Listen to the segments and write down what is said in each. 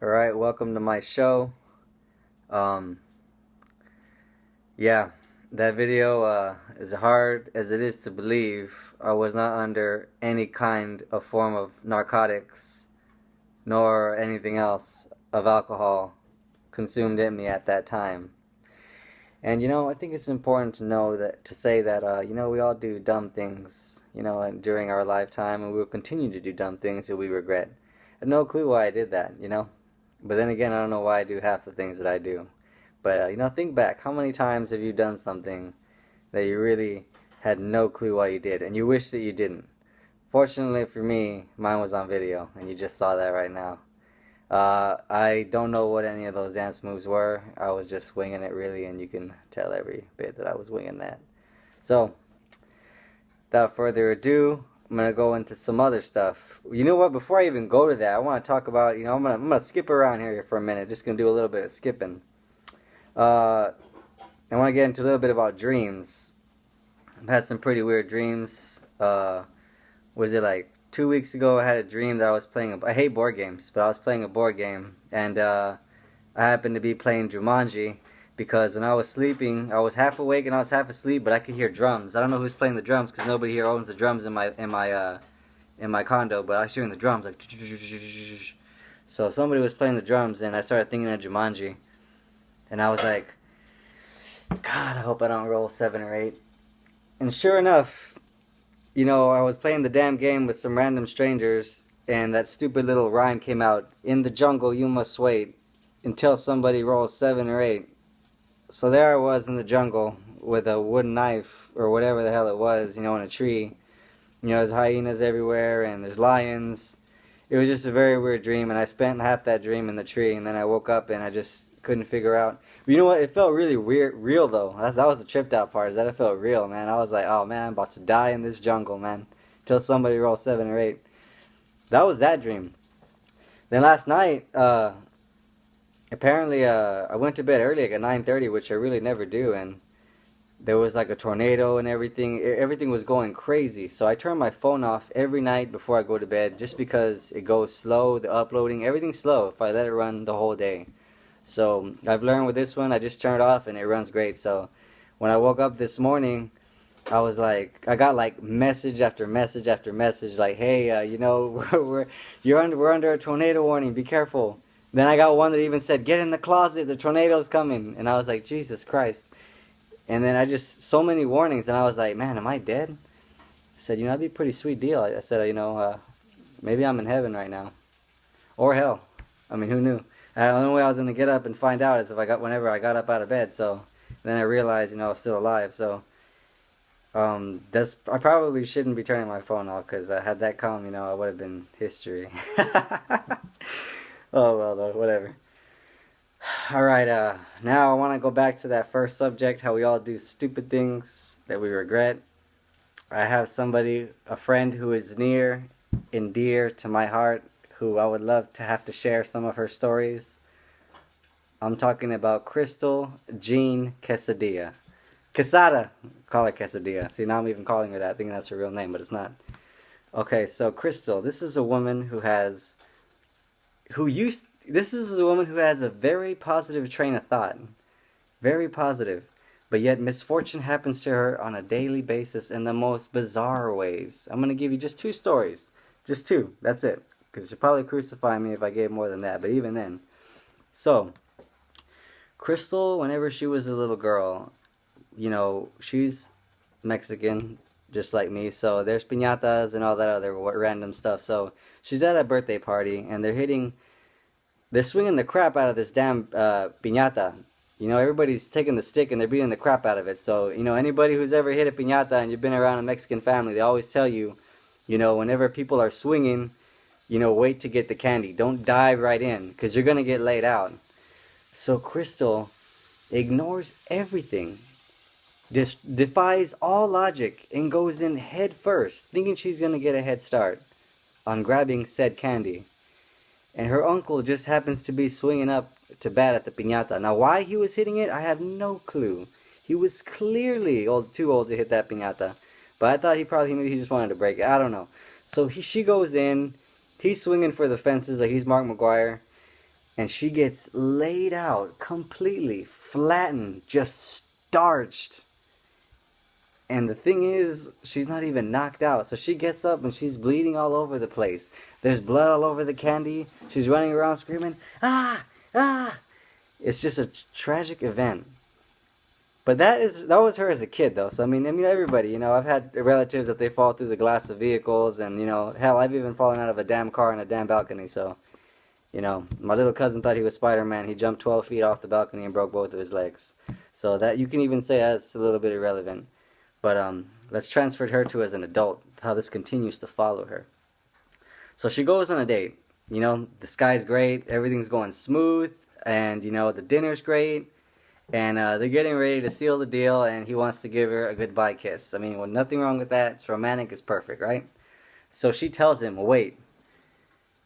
Alright, welcome to my show. Um, yeah, that video, as hard as it is to believe, I was not under any kind of form of narcotics, nor anything else of alcohol consumed in me at that time. And I think it's important to know that, to say that, we all do dumb things, and during our lifetime, and we will continue to do dumb things that we regret. I had no clue why I did that. But then again, I don't know why I do half the things that I do. But, think back. How many times have you done something that you really had no clue why you did, and you wish that you didn't? Fortunately for me, mine was on video, and you just saw that right now. I don't know what any of those dance moves were. I was just winging it, really, and you can tell every bit that I was winging that. So, without further ado, I'm gonna go into some other stuff. You know what? Before I even go to that, I want to talk about. I'm gonna skip around here for a minute. Just gonna do a little bit of skipping. I want to get into a little bit about dreams. I've had some pretty weird dreams. Was it like 2 weeks ago? I had a dream that I was playing. I hate board games, but I was playing a board game, and I happened to be playing Jumanji. Because when I was sleeping, I was half awake and I was half asleep, but I could hear drums. I don't know who's playing the drums because nobody here owns the drums in my condo. But I was hearing the drums like. So somebody was playing the drums, and I started thinking of Jumanji, and I was like, God, I hope I don't roll 7 or 8. And sure enough, I was playing the damn game with some random strangers, and that stupid little rhyme came out. In the jungle, you must wait until somebody rolls 7 or 8. So there I was in the jungle with a wooden knife or whatever the hell it was, in a tree. There's hyenas everywhere and there's lions. It was just a very weird dream, and I spent half that dream in the tree, and then I woke up and I just couldn't figure out. But you know what? It felt really weird, real though. That was the tripped out part, is that it felt real, man. I was like, oh man, I'm about to die in this jungle, man. Till somebody rolls 7 or 8. That was that dream. Then last night, apparently, I went to bed early, like at 9:30, which I really never do, and there was like a tornado and everything. Everything was going crazy. So I turn my phone off every night before I go to bed, just because it goes slow, the uploading, everything's slow if I let it run the whole day. So I've learned with this one, I just turn it off and it runs great. So when I woke up this morning, I was like, I got like message after message after message, like, hey, we're under a tornado warning, be careful. Then I got one that even said, get in the closet, the tornado's coming. And I was like, Jesus Christ. And then so many warnings, and I was like, man, am I dead? I said, that'd be a pretty sweet deal. I said, maybe I'm in heaven right now. Or hell. I mean, who knew? The only way I was going to get up and find out is whenever I got up out of bed. So then I realized, I was still alive. So I probably shouldn't be turning my phone off, because had that come, I would have been history. Oh, well, though, whatever. Alright, now I want to go back to that first subject, how we all do stupid things that we regret. I have a friend who is near and dear to my heart, who I would love to have to share some of her stories. I'm talking about Crystal Jean Quesadilla. Quesada! Call her Quesadilla. See, now I'm even calling her that, thinking that's her real name, but it's not. Okay, so Crystal, this is a woman who has a very positive train of thought. Very positive. But yet misfortune happens to her on a daily basis in the most bizarre ways. I'm going to give you just 2 stories. Just 2. That's it. Because she'll probably crucify me if I gave more than that. But even then. So, Crystal, whenever she was a little girl, she's Mexican, just like me. So there's piñatas and all that other random stuff. So she's at a birthday party, and they're swinging the crap out of this damn piñata. Everybody's taking the stick and they're beating the crap out of it. So, anybody who's ever hit a piñata and you've been around a Mexican family, they always tell you, whenever people are swinging, wait to get the candy. Don't dive right in, because you're going to get laid out. So Crystal ignores everything, just defies all logic, and goes in head first, thinking she's going to get a head start on grabbing said candy. And her uncle just happens to be swinging up to bat at the piñata. Now, why he was hitting it, I have no clue. He was clearly too old to hit that piñata. But I thought maybe he just wanted to break it. I don't know. So she goes in. He's swinging for the fences like he's Mark McGuire. and she gets laid out completely, flattened, just starched. And the thing is, she's not even knocked out. So she gets up and she's bleeding all over the place. There's blood all over the candy. She's running around screaming, ah, ah. It's just a tragic event. But that was her as a kid, though. So I mean, everybody. You know, I've had relatives that they fall through the glass of vehicles, and you know, hell, I've even fallen out of a damn car on a damn balcony. So, you know, my little cousin thought he was Spider-Man. He jumped 12 feet off the balcony and broke both of his legs. So that you can even say that's a little bit irrelevant. But let's transfer her to as an adult. How this continues to follow her. So she goes on a date. You know, the sky's great, everything's going smooth, and you know the dinner's great. And they're getting ready to seal the deal, and he wants to give her a goodbye kiss. I mean, well, nothing wrong with that. It's romantic. It's perfect, right? So she tells him, wait,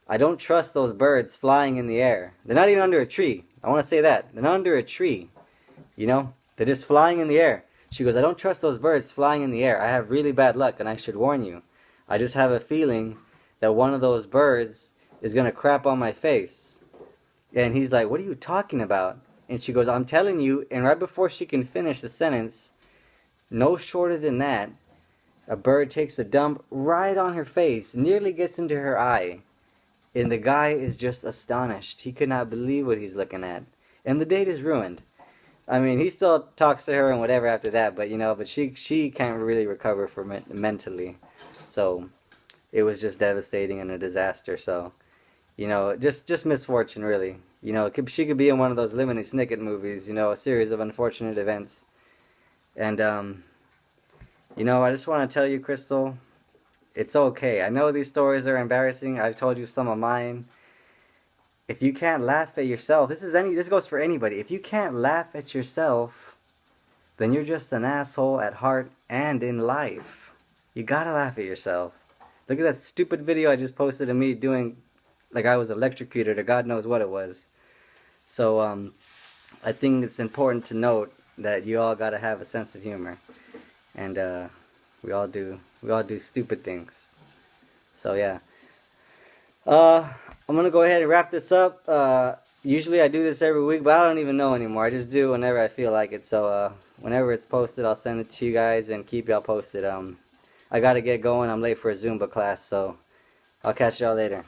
I don't trust those birds flying in the air. They're not even under a tree. I want to say that. They're not under a tree. You know? They're just flying in the air. She goes, I don't trust those birds flying in the air. I have really bad luck, and I should warn you. I just have a feeling that one of those birds is going to crap on my face. And he's like, what are you talking about? And she goes, I'm telling you, and right before she can finish the sentence, no shorter than that, a bird takes a dump right on her face, nearly gets into her eye. And the guy is just astonished. He could not believe what he's looking at. And the date is ruined. I mean, he still talks to her and whatever after that, but you know, but she can't really recover from it mentally. So it was just devastating and a disaster. So, you know, just misfortune, really. You know, she could be in one of those Lemony Snicket movies, you know, a series of unfortunate events. And, you know, I just want to tell you, Crystal, it's okay. I know these stories are embarrassing. I've told you some of mine. If you can't laugh at yourself, this goes for anybody. If you can't laugh at yourself, then you're just an asshole at heart and in life. You gotta laugh at yourself. Look at that stupid video I just posted of me doing like I was electrocuted or God knows what it was. So I think it's important to note that you all gotta have a sense of humor, and we all do stupid things. So yeah, I'm gonna go ahead and wrap this up. Usually I do this every week, but I don't even know anymore. I just do whenever I feel like it. So whenever it's posted, I'll send it to you guys and keep y'all posted. I gotta get going. I'm late for a Zumba class, so I'll catch y'all later.